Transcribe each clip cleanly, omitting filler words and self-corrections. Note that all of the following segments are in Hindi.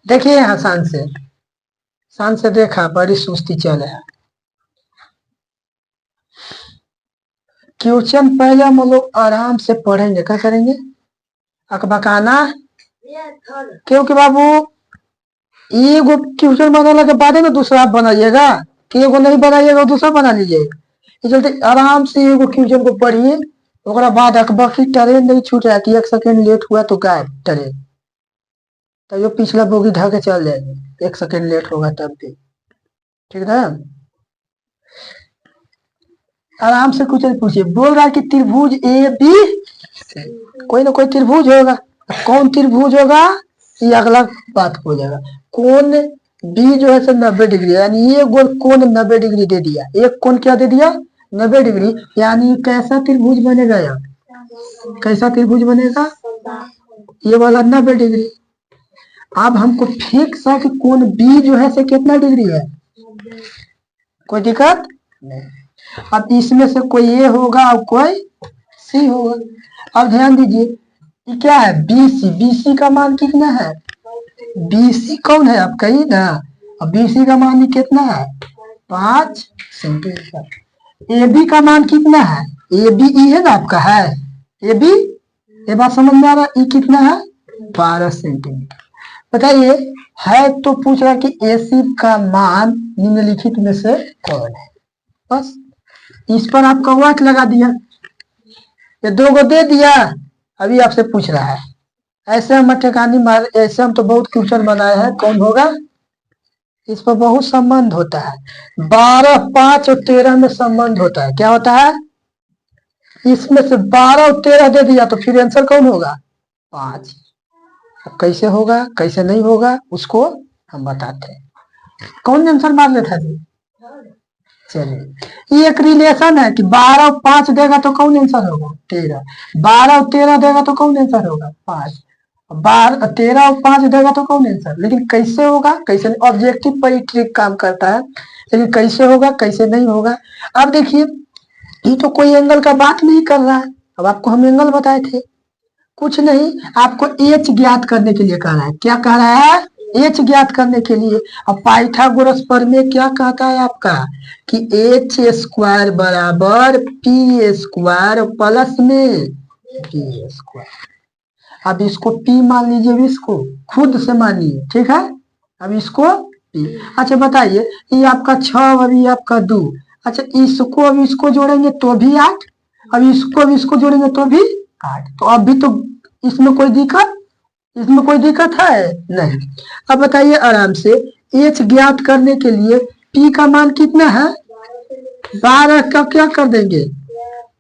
देखिए यहाँ शान से देखा, बड़ी सुस्ती चले है। क्वेश्चन पहले हम लोग आराम से पढ़ेंगे, क्या करेंगे? अकबकाना, क्योंकि बाबू एगो क्वेश्चन बनाने के बाद है ना दूसरा आप बनाइएगा, कि एगो नहीं बनाइएगा दूसरा बना लीजिएगा। इस चलते आराम से एगो क्वेश्चन को पढ़िए, ओकरा बाद अकबकी ट्रेन नहीं छूट रहा कि 1 सेकेंड लेट हुआ तो गायब ट्रेन, तो जो पिछला बोगी ढके चल जाएगी, 1 सेकेंड लेट होगा तब भी। ठीक है, आराम से कुछ पूछिए। बोल रहा है कि त्रिभुज ए बी, कोई ना कोई त्रिभुज होगा, कौन त्रिभुज होगा ये अगला बात हो जाएगा। कौन बी जो है 90 डिग्री, यानी ये गोल कोण 90 डिग्री दे दिया, एक कोण क्या दे दिया 90 डिग्री, यानी कैसा त्रिभुज बनेगा यार, कैसा त्रिभुज बनेगा, ये वाला 90 डिग्री। अब हमको फिक्स है कि कोण बी जो है से कितना डिग्री है, कोई दिक्कत नहीं। अब इसमें से कोई ए होगा और कोई सी होगा। अब ध्यान दीजिए, ये क्या है बीसी, बीसी का मान कितना है, बीसी कौन है आपका ही ना, अब बीसी का मान कितना है 5 सेंटीमीटर। ए बी का मान कितना है, ए बी ई है ना आपका, है ए बी, ये बात समझ में आ रहा है, ई कितना है 12 सेंटीमीटर। बताइए, है तो पूछ रहा कि एसी का मान निम्नलिखित में से कौन है, बस इस पर आपका वाट लगा दिया, ये 2 को दे दिया। अभी आपसे पूछ रहा है, ऐसे हम ठेकानी मार, ऐसे हम तो बहुत क्वेश्चन बनाए हैं, कौन होगा, इस पर बहुत संबंध होता है, 12, 5 और 13 में संबंध होता है। क्या होता है, इसमें से 12 और 13 दे दिया तो फिर आंसर कौन होगा 5। अब कैसे होगा कैसे नहीं होगा उसको हम बताते हैं। कौन आंसर मार लेता जी, चलिए ये एक रिलेशन है कि 12 और 5 देगा तो कौन आंसर होगा 13, 12 और 13 देगा तो कौन आंसर होगा 5, 12 13 और 5 देगा तो कौन आंसर। लेकिन कैसे होगा कैसे नहीं, ऑब्जेक्टिव पर ही ट्रिक काम करता है, लेकिन कैसे होगा कैसे नहीं होगा। अब देखिए, ये तो कोई एंगल का बात नहीं कर रहा है, अब आपको हम एंगल बताए थे, कुछ नहीं, आपको एच ज्ञात करने के लिए कह रहा है। क्या कह रहा है, एच ज्ञात करने के लिए। अब पाइथागोरस प्रमेय क्या कहता है आपका कि एच स्क्वायर बराबर पी स्क्वायर प्लस में पी स्क्वायर। अब इसको पी मान लीजिए, इसको खुद से मानिए, ठीक है। अब इसको पी, अच्छा बताइए, ये आपका 6 और ये आपका 2, अच्छा इसको अब इसको जोड़ेंगे तो भी 8, अब इसको अब इसको जोड़ेंगे तो भी 8, तो अभी तो इसमें कोई दिक्कत, इसमें कोई दिक्कत है नहीं। अब बताइए आराम से, एच ज्ञात करने के लिए पी का मान कितना है 12 का क्या कर देंगे,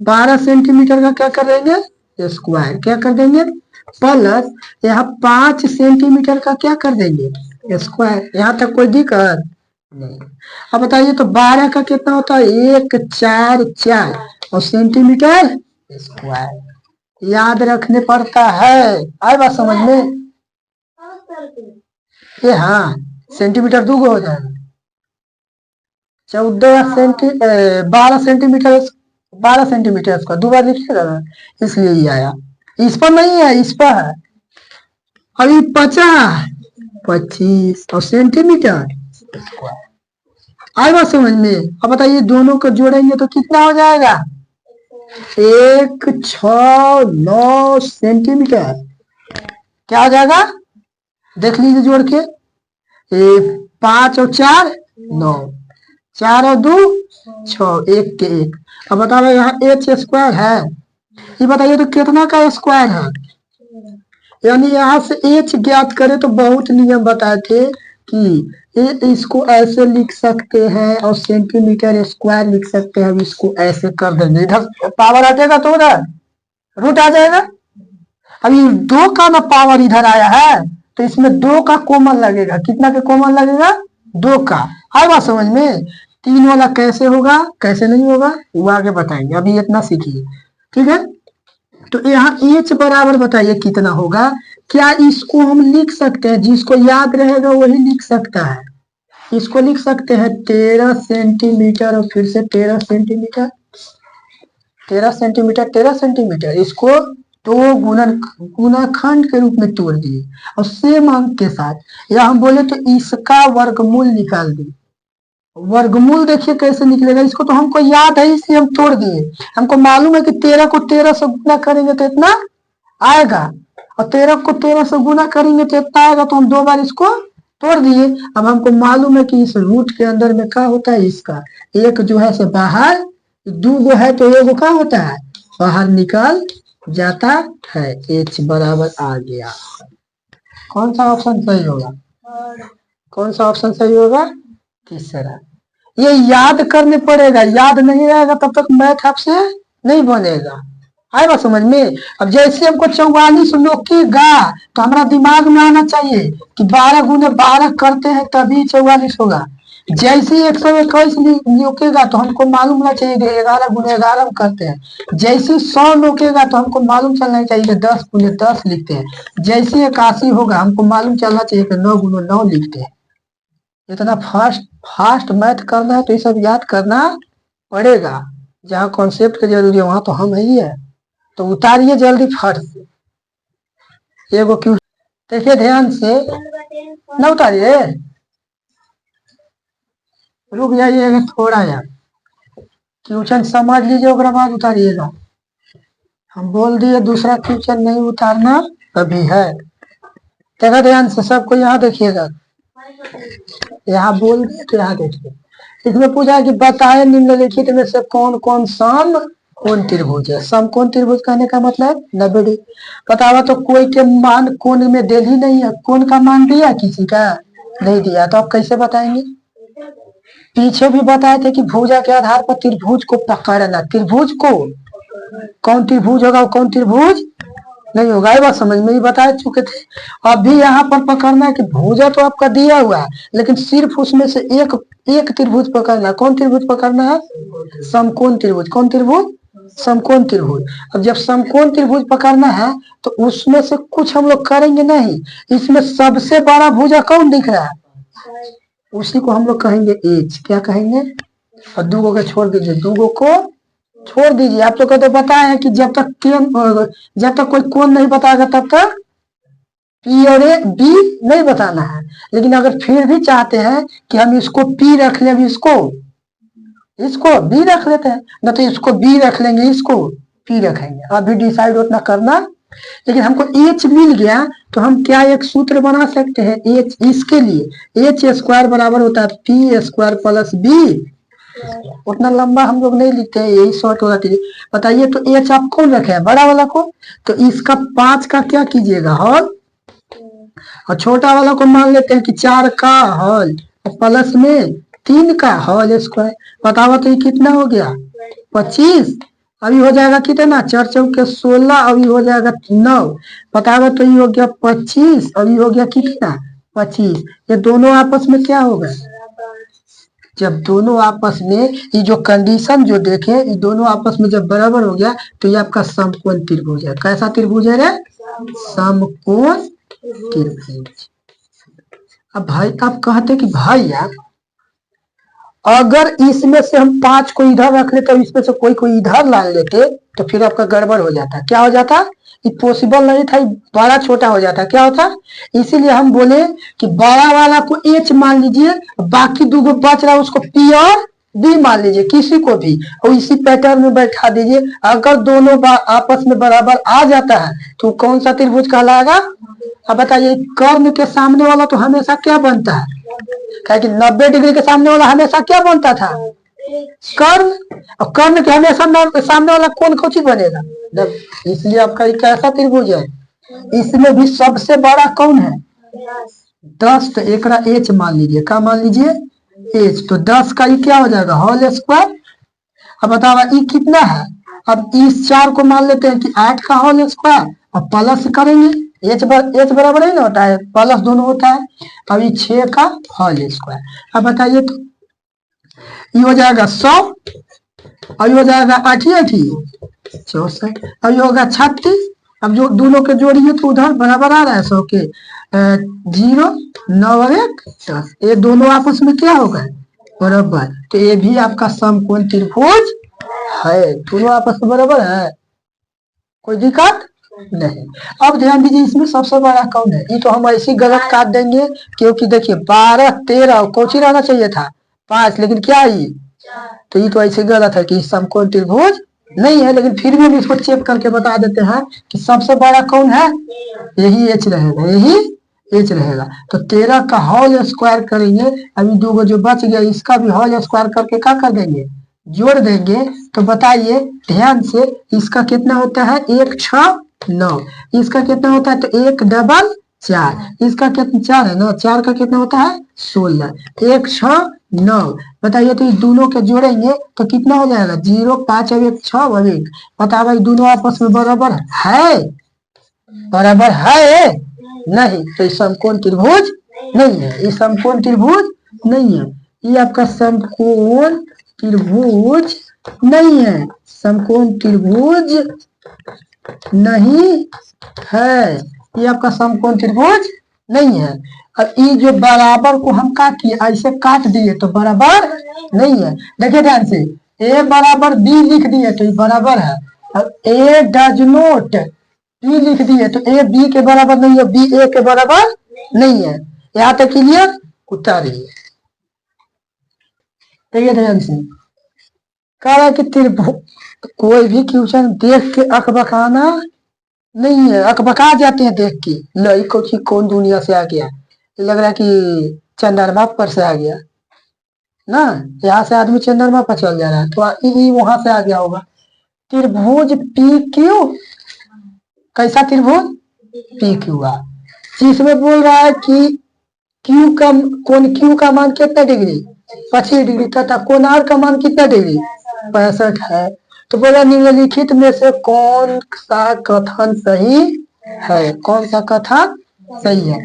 12 सेंटीमीटर का क्या कर देंगे स्क्वायर, क्या कर देंगे प्लस यहाँ 5 सेंटीमीटर का क्या कर देंगे स्क्वायर। यहाँ तक कोई दिक्कत नहीं। अब बताइए तो 12 का कितना होता है 1 4 4 और सेंटीमीटर स्क्वायर याद रखने पड़ता है, आए बात समझ में, ये हाँ सेंटीमीटर 2 हो जाएगा 14 12 सेंटीमीटर, 12 सेंटीमीटर इसका 2 बार लिखिएगा ना, इसलिए ये आया, इस पर नहीं है इस पर है। अभी 50 25 और सेंटीमीटर आएगा समझ में। अब बताइए दोनों को जोड़ेंगे तो कितना हो जाएगा 1 6 9 सेंटीमीटर, क्या हो जाएगा देख लीजिए जोड़ के, 5 और 4 9, 4 और 2 6, 1 के 1। अब बताओ यहाँ एच स्क्वायर है, ये बताइए तो कितना का स्क्वायर है, यानी यहाँ से एच ज्ञात करे तो बहुत नियम बताए थे कि इसको ऐसे लिख सकते हैं और सेंटीमीटर स्क्वायर लिख सकते हैं। अब इसको ऐसे कर देंगे, इधर पावर हटेगा तो उधर रूट आ जाएगा। अभी 2 का ना पावर इधर आया है तो इसमें 2 का कॉमन लगेगा, कितना का कॉमन लगेगा 2 का, आए बात समझ में। 3 वाला कैसे होगा कैसे नहीं होगा वो आगे बताएंगे, अभी इतना सीखिए, ठीक है। तो यहाँ एच बराबर बताइए कितना होगा, क्या इसको हम लिख सकते हैं, जिसको याद रहेगा वही लिख सकता है, इसको लिख सकते हैं 13 सेंटीमीटर और फिर से 13 सेंटीमीटर 13 सेंटीमीटर 13 सेंटीमीटर, इसको तो गुणनखंड के रूप में तोड़ दिए और सेम अंक के साथ, या हम बोले तो इसका वर्गमूल निकाल दिए। वर्गमूल देखिए कैसे निकलेगा, इसको तो हमको याद है इसलिए हम तोड़ दिए। हमको मालूम है कि 13 को 13 से गुना करेंगे तो इतना आएगा, और 13 को 13 से गुना करेंगे तो इतना आएगा, तो हम 2 बार इसको तोड़ दिए। अब हमको मालूम है कि इस रूट के अंदर में क्या होता है, इसका एक जो है से बाहर, 2 गो है तो एगो क्या होता है, बाहर निकल जाता है। h बराबर आ गया। कौन सा ऑप्शन सही होगा, कौन सा ऑप्शन सही होगा, तीसरा। ये याद करने पड़ेगा, याद नहीं रहेगा तब तक मैथ आपसे नहीं बनेगा। आएगा समझ में। अब जैसे हमको 44 लोकेगा तो हमारा दिमाग में आना चाहिए कि 12 गुने 12 करते हैं तभी 44 होगा। जैसे 121 लोकेगा तो हमको मालूम होना चाहिए कि 11 गुने 11 करते हैं। जैसे 100 लोकेगा तो हमको मालूम चलना चाहिए कि 10 गुने 10 लिखते हैं। जैसे 81 होगा हमको मालूम चलना चाहिए कि 9 गुने 9 लिखते हैं। इतना फास्ट मैथ करना है तो ये सब याद करना पड़ेगा। जहाँ कॉन्सेप्ट की जरूरी है वहां तो हम ही है। तो उतारिए जल्दी फट से एगो क्यों, देखिए ध्यान से, न उतारिए, रुक जाइएगा थोड़ा यार, क्वेश्चन समझ लीजिए उसके बाद उतारिएगा। हम बोल दिए दूसरा क्वेश्चन नहीं उतारना अभी है। देखा ध्यान से, सबको यहाँ देखिएगा, यहाँ बोल दिए तो यहाँ देखिए। इसमें पूछा है कि बताए निम्नलिखित में से कौन कौन सम कोण त्रिभुज है। समकोण त्रिभुज कहने का मतलब 90 डिग्री। बतावा तो कोई के मान कोण में दे ही नहीं है, कोण का मान दिया किसी का नहीं दिया, तो आप कैसे बताएंगे। पीछे भी बताए थे कि भुजा के आधार पर त्रिभुज को पकड़ना, त्रिभुज को कौन त्रिभुज होगा कौन त्रिभुज नहीं होगा, ये बात समझ में ही बता चुके थे। अभी यहाँ पर पकड़ना है कि भुजा तो आपका दिया हुआ है लेकिन सिर्फ उसमें से एक त्रिभुज पकड़ना। कौन त्रिभुज पकड़ना है, समकोण त्रिभुज। कौन त्रिभुज, समकोण त्रिभुज। अब जब समकोण त्रिभुज पकड़ना है तो उसमें से कुछ हम लोग करेंगे नहीं। इसमें सबसे बड़ा भुजा कौन दिख रहा है, उसी को हम लोग कहेंगे एच। क्या कहेंगे, और 2 को छोड़ दीजिए, 2 को छोड़ दीजिए। आप लोग को तो पता है कि जब तक कोई कोण नहीं बताएगा तब तक पी और ए बी नहीं बताना है। लेकिन अगर फिर भी चाहते हैं कि हम इसको पी रख लें, इसको बी रख लेते हैं, न तो इसको बी रख लेंगे, इसको पी रखेंगे। अभी डिसाइड उतना करना। लेकिन हमको एच मिल गया तो हम क्या एक सूत्र बना सकते हैं एच, इसके लिए एच स्क्वायर बराबर होता है पी स्क्वायर प्लस बी। उतना लंबा हम लोग नहीं लिखते हैं, यही शॉर्ट वाला कीजिए। बताइए तो एच आप कौन रखे हैं, बड़ा वाला को, तो इसका 5 का क्या कीजिएगा हॉल, और छोटा वाला को मान लेते हैं कि 4 का हॉल और प्लस में 3 का हॉल स्क्वायर। बताओ तो ये कितना हो गया 25। अभी हो जाएगा कितना, 4 चौके 16, अभी हो जाएगा 9। बताओ तो ये हो गया 25, अभी हो गया कितना 25। ये दोनों आपस में क्या होगा, जब दोनों आपस में ये जो कंडीशन जो देखे ये दोनों आपस में जब बराबर हो गया तो ये आपका समकोण त्रिभुज है। कैसा त्रिभुज है रे, समकोण त्रिभुज। अब भाई आप कहते कि भाई यार अगर इसमें से हम 5 को इधर रख लेते और इसमें से कोई इधर ला लेते तो फिर आपका गड़बड़ हो जाता। क्या हो जाता, ये पॉसिबल नहीं था, बड़ा छोटा हो जाता। क्या होता, इसीलिए हम बोले कि बड़ा वाला को एच मान लीजिए, बाकी 2 को बच रहा है उसको पी और बी मान लीजिए, किसी को भी, और इसी पैटर्न में बैठा दीजिए। अगर दोनों आपस में बराबर आ जाता है तो कौन सा त्रिभुज कहलाएगा। अब बताइए कर्ण के सामने वाला तो हमेशा क्या बनता है, कि 90 डिग्री के सामने वाला हमेशा क्या बनता था, कर्ण। और कर्ण के हमेशा सामने वाला कौन कौन चीज बनेगा, इसलिए आपका एक ऐसा त्रिभुज है। इसमें भी सबसे बड़ा कौन है 10, तो एक एच मान लीजिए। क्या मान लीजिए, एच। तो 10 का ये क्या हो जाएगा होल स्क्वायर। अब बताओ ये कितना है, अब इस 4 को मान लेते हैं कि 8 का होल स्क्वायर और प्लस करेंगे, एच बराबर ही ना होता है, प्लस दोनों होता है। अब ये 6 का होल स्क्वायर। अब बताइए तो ये हो जाएगा 100, और ये हो जाएगा 8 64, अब ये होगा 36। अब जो दोनों के जोड़िए तो उधर बराबर आ रहा है 100 के 0, 9 और 1 10, ये दोनों आपस में क्या होगा बराबर। तो ये भी आपका समकोण त्रिभुज है, दोनों आपस में बराबर है, कोई दिक्कत नहीं। अब ध्यान दीजिए इसमें सबसे बड़ा कौन है, ये तो हम ऐसी गलत काट देंगे, क्योंकि देखिए 12 13 कौची रहना चाहिए था 5, लेकिन क्या है ये, तो ये तो ऐसे गलत है कि समकोण त्रिभुज नहीं है। लेकिन फिर भी हम इसको चेक करके बता देते हैं कि सबसे बड़ा कौन है, यही एच रहेगा, यही एच रहेगा। तो 13 का होल स्क्वायर करेंगे, अभी दो जो बच गया इसका भी होल स्क्वायर करके क्या कर देंगे, जोड़ देंगे। तो बताइए ध्यान से, इसका कितना होता है 1 6 9, इसका कितना होता है, तो 1 डबल 4, इसका कितना 4 है ना, 4 का कितना होता है 16, 1 6 9। बताइए तो इस दोनों के जोड़ेंगे तो कितना हो जाएगा 0 5 और 1 6 और 1। बता भाई दोनों आपस में बराबर है, बराबर है नहीं, तो ये समकोण त्रिभुज नहीं है, ये समकोण त्रिभुज नहीं है, ये आपका समकोण त्रिभुज नहीं है, समकोण त्रिभुज नहीं है, ये आपका समकोण त्रिभुज नहीं है। अब ये जो बराबर को हम काटिए, ऐसे काट दिए तो बराबर नहीं है। देखिए ध्यान से, ए बराबर बी लिख दिए तो ये बराबर है, अब ए डज नॉट बी लिख दिए तो ए बी के बराबर नहीं है, बी ए के बराबर नहीं है। यहाँ तक क्लियर, उतारिए। देखिए ध्यान से, कह रहा है कि त्रिभुज, कोई भी क्वेश्चन देख के अकबकाना नहीं है, अकबका जाते हैं देख के, लई कोची कौन दुनिया से आ गया, लग रहा है कि चंद्रमा पर से आ गया ना, यहाँ से आदमी चंद्रमा पर चल जा रहा है, तो ये वहां से आ गया होगा। त्रिभुज पी क्यू, कैसा त्रिभुज पी क्यू आर, जिसमें बोल रहा है कि क्यू का कोण क्यू का मान कितना डिग्री 25 डिग्री तथा कोण आर का मान कितना डिग्री 65 है। तो बोला निम्नलिखित में से कौन सा कथन सही है, कौन सा कथन सही है।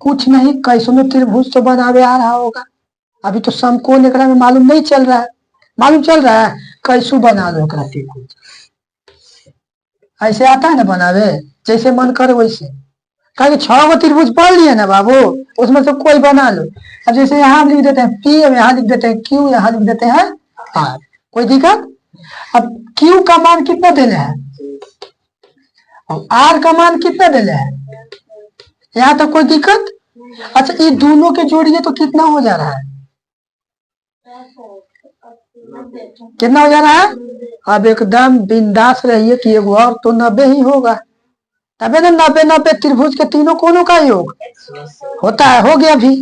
कुछ नहीं, कैसो त्रिभुज तो बनावे आ रहा होगा, अभी तो समकोण एकरा में मालूम नहीं चल रहा है, मालूम चल रहा है कैसो बना लो त्रिभुज, ऐसे आता है ना बनावे, जैसे मन करे वैसे। कहीं 6 गो त्रिभुज पढ़ लिए ना बाबू, उसमें से कोई बना लो। अब जैसे यहाँ लिख देते हैं पी, यहाँ लिख देते हैं क्यू, यहाँ लिख देते हैं आर, कोई दिक्कत। अब क्यू का मान कितना देना है और आर का मान कितना देना है, यहाँ तक कोई दिक्कत। अच्छा ये दोनों के जोड़िए तो कितना हो जा रहा है, कितना हो जा रहा है। अब एकदम बिंदास रहिए कि एक और तो 90 ही होगा, तबे ना 90 90 त्रिभुज के तीनों कोनों का योग होता है, हो गया भी।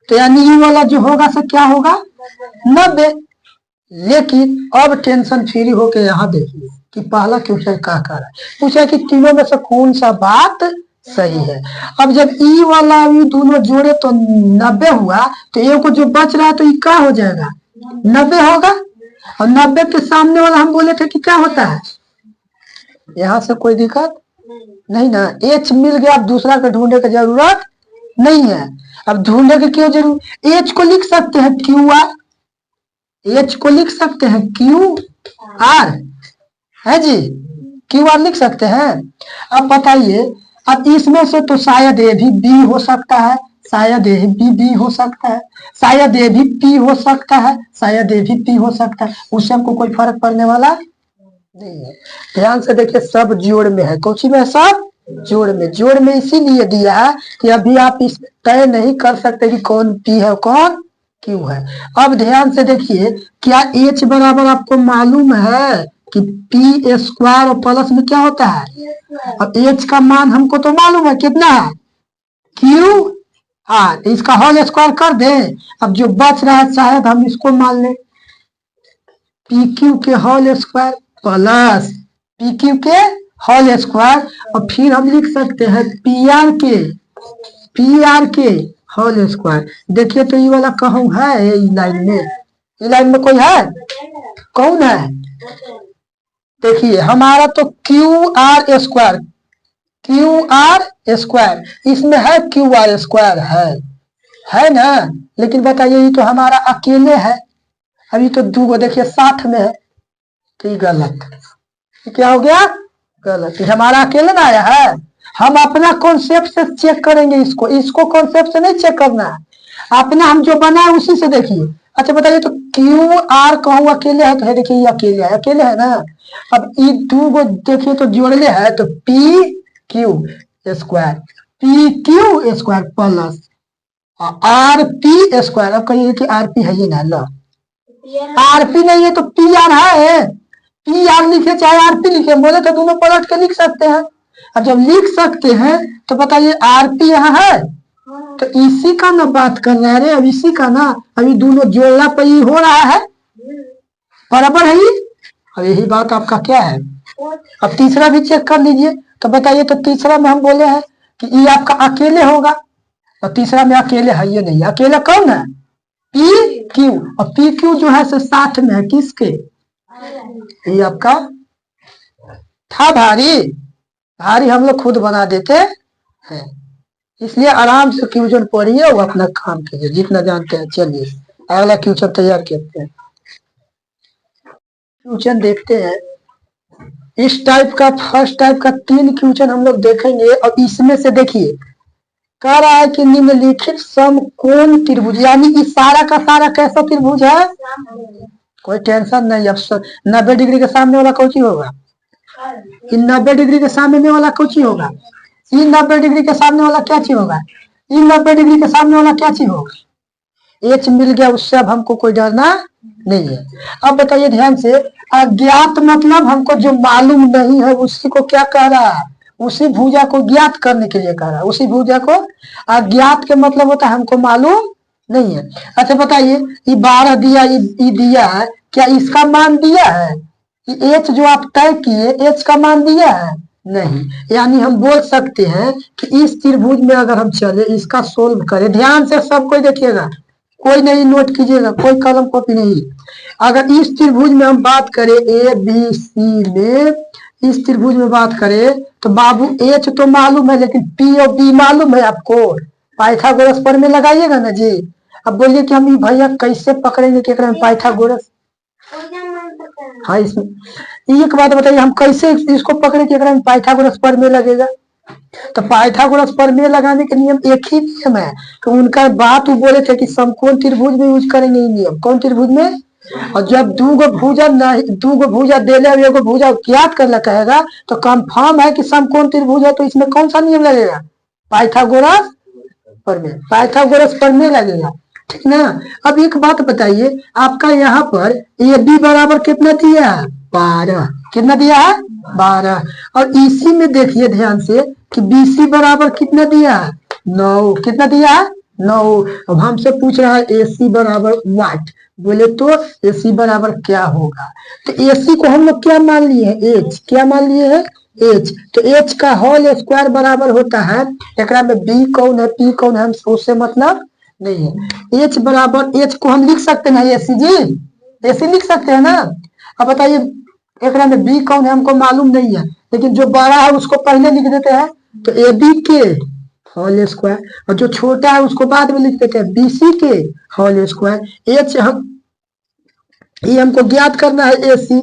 तो यानी ये वाला जो होगा से क्या होगा 90। लेकिन अब टेंशन फ्री होके यहाँ देखिए कि पहला क्वेश्चन क्या कर रहा है, पूछा कि तीनों में से कौन सा बात सही है। अब जब ई वाला ई दोनों जोड़े तो 90 हुआ, तो एक को जो बच रहा है तो ये क्या हो जाएगा 90 होगा, और 90 के सामने वाला हम बोले थे कि क्या होता है, यहाँ से कोई दिक्कत नहीं ना। एच मिल गया, अब दूसरा का ढूंढने की जरूरत नहीं है। अब ढूंढने की क्यों जरूरत, एच को लिख सकते हैं क्यू आर, एच को लिख सकते हैं क्यू आर है जी, क्यू आर लिख सकते हैं। अब बताइए, अब इसमें से तो शायद ए भी बी हो सकता है, शायद ए भी बी हो सकता है, शायद ए भी पी हो सकता है, शायद ए भी पी हो सकता है, उससे हमको कोई फर्क पड़ने वाला नहीं है। ध्यान से देखिए, सब जोड़ में है, कौची में, सब जोड़ में। जोड़ में इसीलिए दिया है कि अभी आप इस तय नहीं कर सकते कि कौन पी है कौन क्यू है। अब ध्यान से देखिए, क्या एच बराबर आपको मालूम है कि पी स्क्वायर और प्लस में क्या होता है। अब एच का मान हमको तो मालूम है कितना है क्यू आर, इसका होल स्क्वायर कर दे। अब जो बच रहा है शायद हम इसको मान ले पी क्यू के whole square plus P Q के होल स्क्वायर, और फिर हम लिख सकते हैं पी आर के होल स्क्वायर। देखिए तो ये वाला कहूँ है ये लाइन में कोई है, कौन है, देखिए हमारा तो क्यू आर स्क्वायर, इसमें है क्यू आर स्क्वायर है ना। लेकिन बताइए ये तो हमारा अकेले है, अभी तो दो देखिए साथ में है, तो ये गलत, क्या हो गया गलत, हमारा अकेले ना आया है। हम अपना कॉन्सेप्ट से चेक करेंगे, इसको कॉन्सेप्ट से नहीं चेक करना है, अपना हम जो बना है उसी से देखिए। अच्छा बताइए, तो क्यू आर कहूँ अकेले है, तो है देखिए ये अकेले है ना। अब ये दो को देखिए तो जोड़ले है, तो P Q square P Q square plus R P square. अब कहिए कि आर पी है ही ना, लो आर पी नहीं है तो पी आर है, पी आर लिखे चाहे आर पी लिखे, बोले तो दोनों पलट के लिख सकते हैं। और जब लिख सकते हैं तो बताइए आर पी यहाँ है तो इसी का ना बात कर रहे हैं, अब इसी का ना, अभी दोनों जोड़ना पर ही हो रहा है, बराबर है ये। अब यही बात आपका क्या है। अब तीसरा भी चेक कर लीजिए तो बताइए, तो तीसरा में हम बोले हैं कि ये आपका अकेले होगा और तीसरा में अकेले है ये नहीं, अकेला कौन है पी क्यू, और पी क्यू जो है साथ में है किसके, ये आपका था भारी, भारी हम लोग खुद बना देते हैं, इसलिए आराम से क्वेश्चन पढ़िए वो अपना काम कीजिए जितना जानते हैं। चलिए अगला क्वेश्चन तैयार करते हैं। क्वेश्चन देखते हैं, इस टाइप का फर्स्ट टाइप का 3 क्वेश्चन हम लोग देखेंगे और इसमें से देखिए कह रहा है कि निम्नलिखित समकोण त्रिभुज, यानी इस सारा का सारा कैसा त्रिभुज है, कोई टेंशन नहीं। अब 90 डिग्री के सामने वाला कौन सी होगा, इन 90 डिग्री के सामने वाला कौन सी होगा, इन 90 डिग्री के सामने वाला क्या चीज होगा, इन 90 डिग्री के सामने वाला क्या चीज होगा, एच मिल गया, उससे अब हमको कोई डरना नहीं है। अब बताइए ध्यान से, अज्ञात मतलब हमको जो मालूम नहीं है उसी को क्या कह रहा है, उसी भुजा को ज्ञात करने के लिए कह रहा है, उसी भुजा को। अज्ञात के मतलब होता है हमको मालूम नहीं है। अच्छा बताइए, ये 12 दिया, ये दिया है, क्या इसका मान दिया है, एच जो आप तय किए एच का मान दिया है नहीं, यानी हम बोल सकते हैं कि इस त्रिभुज में अगर हम चले इसका सोल्व करें, ध्यान से सब कोई देखिएगा, कोई नहीं नोट कीजिएगा, कोई कलम कॉपी नहीं। अगर इस त्रिभुज में हम बात करें ए बी सी में, इस त्रिभुज में बात करें तो बाबू एच तो मालूम है लेकिन पी और बी मालूम है आपको, पाइथागोरस पर में लगाइएगा ना जी। अब बोलिए कि हम भैया कैसे पकड़ेंगे कि पाइथागोरस, हाँ इसमें एक बात बताइए, हम कैसे इसको पकड़े कि पाइथागोरस पर में लगेगा, तो पाइथागोरस पर में लगाने के नियम एक ही नियम है, तो उनका बात वो बोले थे कि समकोण त्रिभुज में यूज करेंगे ये नियम, कौन त्रिभुज में, और जब दूगो भुजा देले एगो भुजा ज्ञात करना कहेगा तो कंफर्म है कि समकोण त्रिभुज है, तो इसमें कौन सा नियम लगेगा, पाइथागोरस पर में, पाइथागोरस पर में लगेगा, ठीक ना। अब एक बात बताइए, आपका यहाँ पर ए बी बराबर कितना दिया है 12, कितना दिया है 12, और इसी में देखिए ध्यान से कि बी सी बराबर कितना दिया है 9, कितना दिया है 9। अब हमसे पूछ रहा है ए सी बराबर वाट, बोले तो ए सी बराबर क्या होगा, तो ए सी को हम लोग क्या मान लिए हैं एच, क्या मान लिए हैं एच, तो एच का होल स्क्वायर बराबर होता है, एक में बी कौन है पी कौन है उससे मतलब नहीं है, एच बराबर, एच को हम लिख सकते हैं एसी जी, एसी लिख सकते हैं ना। अब बताइए एक में बी कौन है हमको मालूम नहीं है, लेकिन जो बड़ा है उसको पहले लिख देते हैं, तो ए बी के होल स्क्वायर, और जो छोटा है उसको बाद में लिख देते हैं बी सी के होल स्क्वायर। एच हम ये हमको ज्ञात करना है एसी,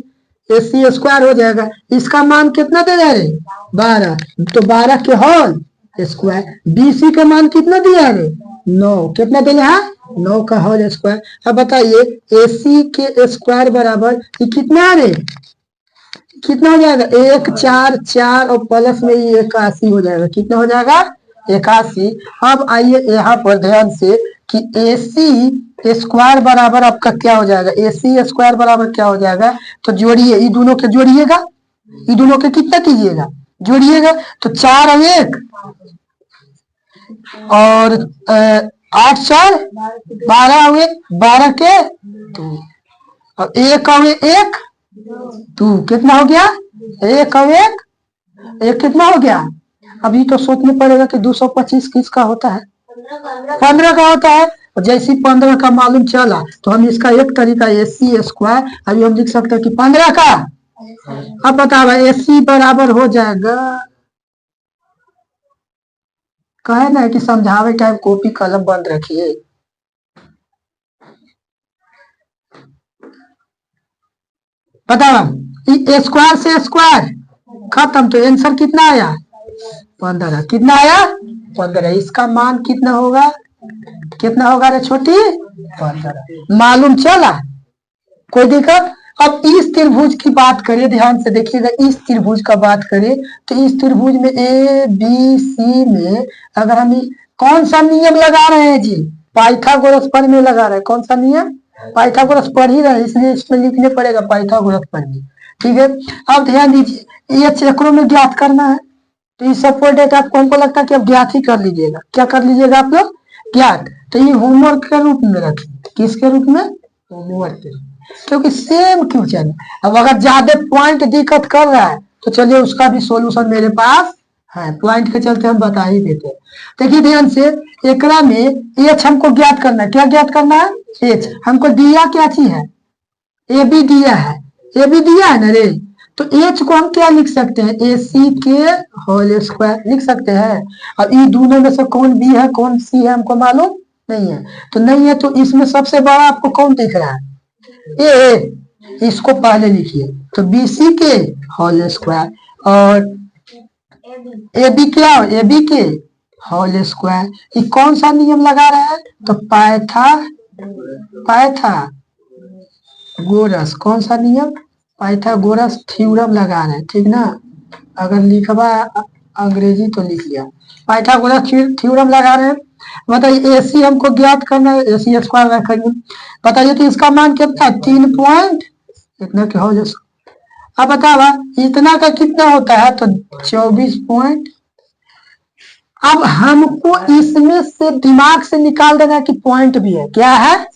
एसी स्क्वायर हो जाएगा, इसका मान कितना दे रहे 12, तो 12 के होल स्क्वायर, बीसी का मान कितना दिया है 9, कितना दिया है 9 का होल स्क्वायर। अब बताइए एसी के स्क्वायर बराबर ये कितना है रे, कितना हो जाएगा 1 4 4 और प्लस में ये 81 हो जाएगा, कितना हो जाएगा 81। अब आइए यहाँ पर ध्यान से कि एसी स्क्वायर बराबर आपका क्या हो जाएगा, एसी स्क्वायर बराबर क्या हो जाएगा, तो जोड़िए ये दोनों के, जोड़िएगा ये दोनों के कितना कीजिएगा जोड़िएगा, तो 4 और 1 और 8 4 12 हुए, 12 के 2 और 1 और 1 2, कितना हो गया 1 और 1 कितना हो गया। अभी तो सोचना पड़ेगा कि 225 किसका होता है, 15 का होता है, और जैसे 15 का मालूम चला तो हम इसका एक तरीका एसी स्क्वायर अभी हम लिख सकते हैं कि 15 का। अब बताओ एसी बराबर हो जाएगा, कहे ना कि समझावे टाइम कॉपी कलम बंद रखिए। बताओ स्क्वायर से स्क्वायर खत्म, तो आंसर कितना आया 15, कितना आया 15, इसका मान कितना होगा, कितना होगा रे छोटी 15, मालूम चला, कोई दिक्कत। अब इस त्रिभुज की बात करें, ध्यान से देखिएगा, इस त्रिभुज का बात करें तो इस त्रिभुज में ए बी सी में अगर हम कौन सा नियम लगा रहे हैं जी, पाइथागोरस प्रमेय लगा रहे हैं। कौन सा नियम? पाइथागोरस पढ़ ही रहे हैं, इसलिए इसमें लिखने पड़ेगा पाइथागोरस प्रमेय। ठीक है, अब ध्यान दीजिए, ये चक्रों में ज्ञात करना है, तो ये सब डेटा आपको हमको लगता है कि आप ज्ञात ही कर लीजिएगा। क्या कर लीजिएगा आप लोग? ज्ञात। तो ये होमवर्क के रूप में रखिए। किसके रूप में? होमवर्क के रूप में, क्योंकि सेम क्वेश्चन। अब अगर ज्यादा पॉइंट दिक्कत कर रहा है तो चलिए उसका भी सॉल्यूशन मेरे पास है, पॉइंट के चलते हम बता ही देते हैं। देखिए ध्यान से, एकरा में एच हमको ज्ञात करना है। क्या ज्ञात करना है? एच। हमको दिया क्या चीज है? ए बी दिया है, ए बी दिया है ना रे, तो एच को हम क्या लिख सकते हैं? ए सी के होल स्क्वायर लिख सकते हैं। और ये दोनों में से कौन बी है कौन सी है हमको मालूम नहीं है, तो नहीं है तो इसमें सबसे बड़ा आपको कौन दिख रहा है? ए, इसको पहले लिखिए, तो बी सी के होल स्क्वायर और ए बी क्या? ए बी के होल स्क्वायर। ये कौन सा नियम लगा रहा है? तो पाइथागोरस। कौन सा नियम? पाइथागोरस थ्योरम लगा रहे हैं, ठीक ना। अगर लिखवा अंग्रेजी तो लिख लिया, पाइथागोरस थ्योरम लगा रहे हैं। बताइए एसी हमको ज्ञात करना है, एसी स्क्वायर रखेंगे। बताइए तो इसका मान कितना है? 3 पॉइंट इतना क्या हो जाए। अब बतावा इतना का कितना होता है? तो 24 पॉइंट। अब हमको इसमें से दिमाग से निकाल देना है कि पॉइंट भी है। क्या है?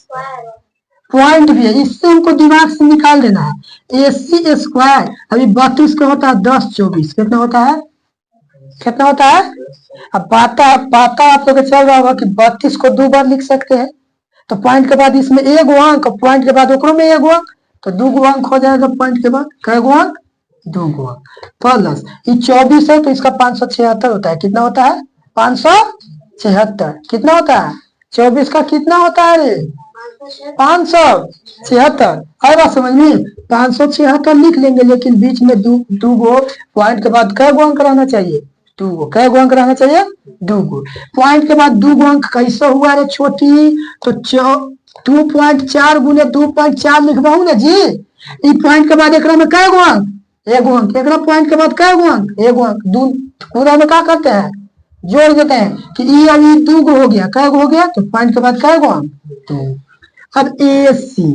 पॉइंट भी है, इससे हमको दिमाग से निकाल देना है। एसी स्क्वायर अभी 32 का होता है 10 24 कितना होता है? कितना होता है? अब पाता आप लोग चल रहा होगा कि 32 को 2 बार लिख सकते हैं, तो पॉइंट के बाद इसमें एक अंक, पॉइंट के बाद ओकरों में एक अंक, तो 2 अंक हो जाएगा। पॉइंट के बाद कै अंक? 2 अंक प्लस ये 24 है तो इसका 576 होता है। कितना होता है? 576। कितना होता है? 24 का कितना होता है रे? 576। आए बात समझ में? 576 लिख लेंगे, लेकिन बीच में दो गो पॉइंट के बाद कै अंक रहना चाहिए? 2 गो। कै अंक रहना चाहिए? 2 गो। पॉइंट के बाद 2 अंक कैसे हुआ रे छोटी? तो 2.4 गुने 2.4 लिखबाऊ ना जी। ई पॉइंट के बाद एक में कै अंक? 1 अंक। एक पॉइंट के बाद कै अंक? 1 अंक। पूरा में क्या करते हैं? जोड़ देते हैं कि ई अभी 2 गो हो गया। कै हो गया? तो पॉइंट के बाद कै अंक? 2। अब एसी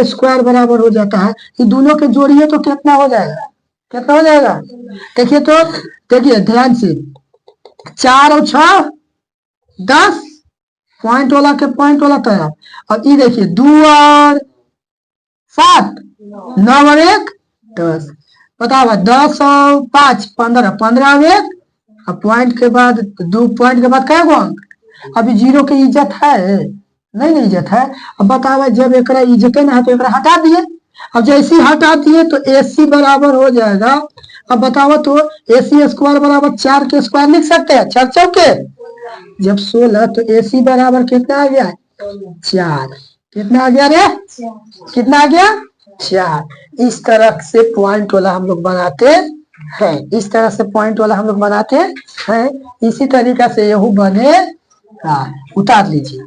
स्क्वायर बराबर हो जाता है, ये दोनों के जोड़िए तो कितना हो जाएगा? कितना हो जाएगा? देखिए तो देखिए ध्यान से, 4 और 6 10 पॉइंट वाला के पॉइंट वाला तरफ, और ये देखिए 2 और 7 9 और 1 10। बताओ 10 और 5 15 15 और 1, अब पॉइंट के बाद 2 पॉइंट के बाद क्या अंक? अभी 0 की इज्जत है? नहीं इज्जत है। अब बताओ जब एक इज्जत ना है तो एक हटा दिए। अब जैसे हटा दिए तो एसी बराबर हो जाएगा। अब बताओ तो एसी स्क्वायर बराबर 4 के स्क्वायर लिख सकते हैं, 4 चौके जब 16, तो एसी बराबर कितना आ गया? 4। कितना आ गया रे? कितना आ गया? 4। इस तरह से पॉइंट वाला हम लोग बनाते हैं, इस तरह से पॉइंट वाला हम लोग बनाते हैं। इसी तरीका से यह बने। उतार लीजिए।